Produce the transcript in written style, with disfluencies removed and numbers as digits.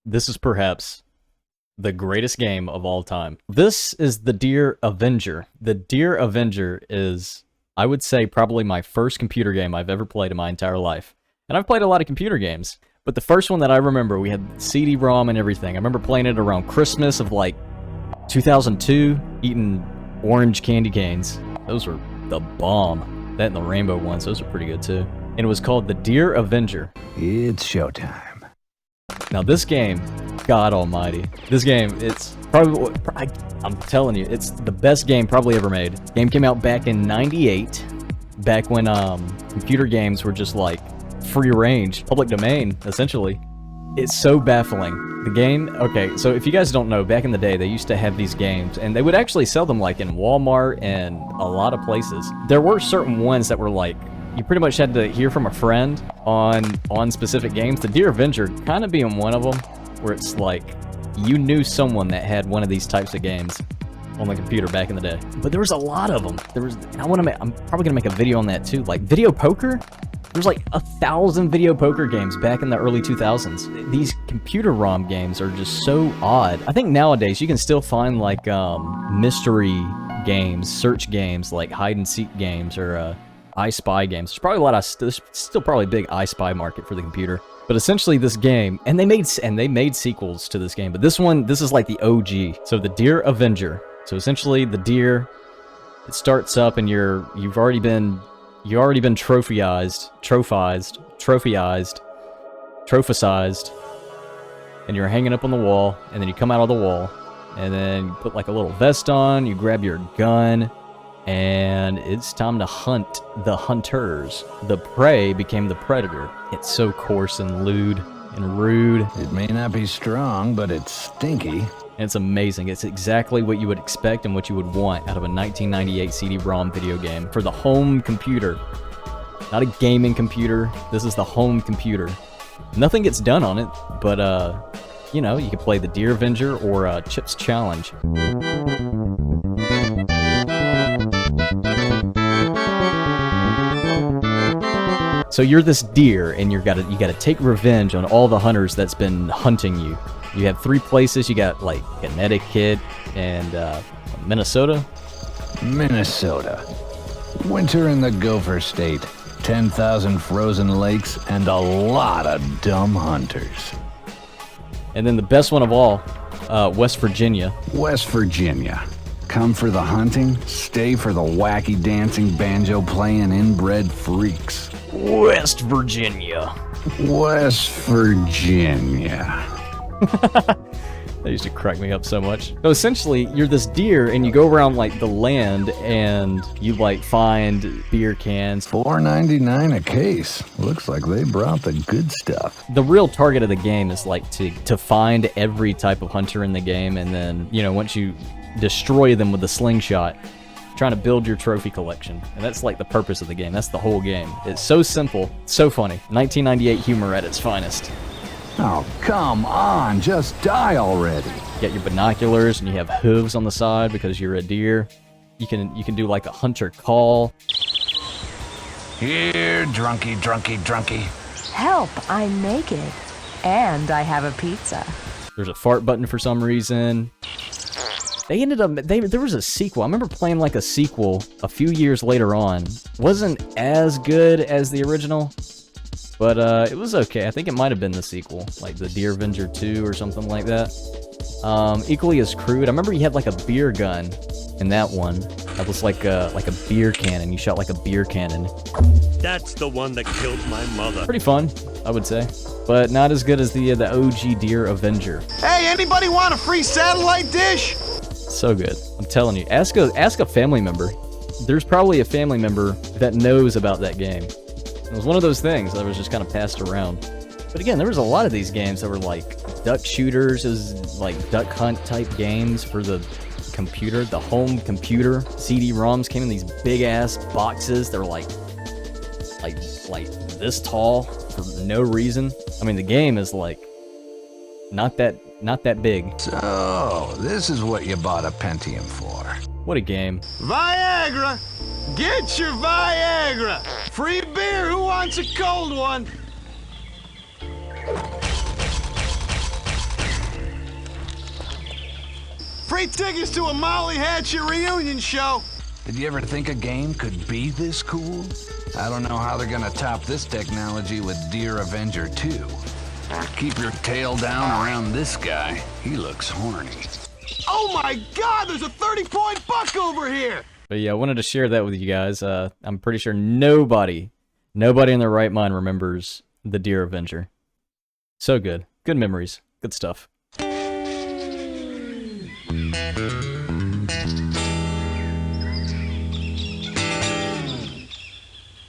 This is perhaps the greatest game of all time. This is the Deer Avenger. The Deer Avenger is, I would say, probably my first computer game I've ever played in my entire life. And I've played a lot of computer games, but the first one that I remember, we had CD-Rom and everything. I remember playing it around Christmas of like 2002, eating orange candy canes. Those were the bomb. That and the rainbow ones, those are pretty good too. And it was called the Deer Avenger. It's showtime. Now this game, God almighty, this game, it's probably, I'm telling you, it's the best game probably ever made. Game came out back in '98, back when computer games were just like free range, public domain, essentially. It's so baffling. The game, okay, so if you guys don't know, back in the day, they used to have these games, and they would actually sell them like in Walmart and a lot of places. There were certain ones that were like, you pretty much had to hear from a friend on specific games. The Deer Avenger kind of being one of them, where it's like you knew someone that had one of these types of games on the computer back in the day. But there was a lot of them. I'm probably gonna make a video on that too. Like video poker. There's like 1,000 video poker games back in the early 2000s. These computer ROM games are just so odd. I think nowadays you can still find like mystery games, search games, like hide and seek games, or I Spy games. There's probably a lot of there's still probably a big I Spy market for the computer. But essentially this game, and they made sequels to this game, but this is like the OG. So the Deer Avenger. So essentially the deer, it starts up and you've already been trophized, and you're hanging up on the wall, and then you come out of the wall, and then you put like a little vest on, you grab your gun, and it's time to hunt the hunters. The prey became the predator. It's so coarse and lewd and rude. It may not be strong, but it's stinky. And it's amazing. It's exactly what you would expect and what you would want out of a 1998 CD-ROM video game for the home computer. Not a gaming computer. This is the home computer. Nothing gets done on it, but you know, you can play the Deer Avenger or Chip's Challenge. So you're this deer, and you gotta take revenge on all the hunters that's been hunting you. You have 3 places. You got like Connecticut and Minnesota. Minnesota. Winter in the Gopher State. 10,000 frozen lakes and a lot of dumb hunters. And then the best one of all, West Virginia. West Virginia. Come for the hunting, stay for the wacky dancing, banjo-playing inbred freaks. West Virginia. West Virginia. That used to crack me up so much. So essentially, you're this deer, and you go around like the land, and you like find beer cans. $4.99 a case. Looks like they brought the good stuff. The real target of the game is like to find every type of hunter in the game, and then, you know, once you destroy them with a slingshot, trying to build your trophy collection. And that's like the purpose of the game. That's the whole game. It's so simple, so funny. 1998 humor at its finest. Oh, come on, just die already. You got your binoculars, and you have hooves on the side because you're a deer. You can do like a hunter call. Here, drunky, drunky, drunky. Help, I'm naked. And I have a pizza. There's a fart button for some reason. They ended up, there was a sequel. I remember playing like a sequel a few years later on. Wasn't as good as the original, but it was okay. I think it might have been the sequel, like the Deer Avenger 2 or something like that. Equally as crude. I remember you had like a beer gun in that one. That was like a beer cannon. You shot like a beer cannon. That's the one that killed my mother. Pretty fun, I would say, but not as good as the OG Deer Avenger. Hey, anybody want a free satellite dish? So good. I'm telling you. Ask a family member. There's probably a family member that knows about that game. It was one of those things that was just kind of passed around. But again, there was a lot of these games that were like duck shooters, is like duck hunt type games for the computer, the home computer. CD-ROMs came in these big ass boxes. They're like this tall for no reason. I mean, the game is like not that big. So, this is what you bought a Pentium for. What a game. Viagra! Get your Viagra! Free beer, who wants a cold one? Free tickets to a Molly Hatchet reunion show. Did you ever think a game could be this cool? I don't know how they're gonna top this technology with Deer Avenger 2. Keep your tail down around this guy. He looks horny. Oh my God, there's a 30-point buck over here. But yeah, I wanted to share that with you guys. I'm pretty sure nobody in their right mind remembers the Deer Avenger. So good. Good memories. Good stuff.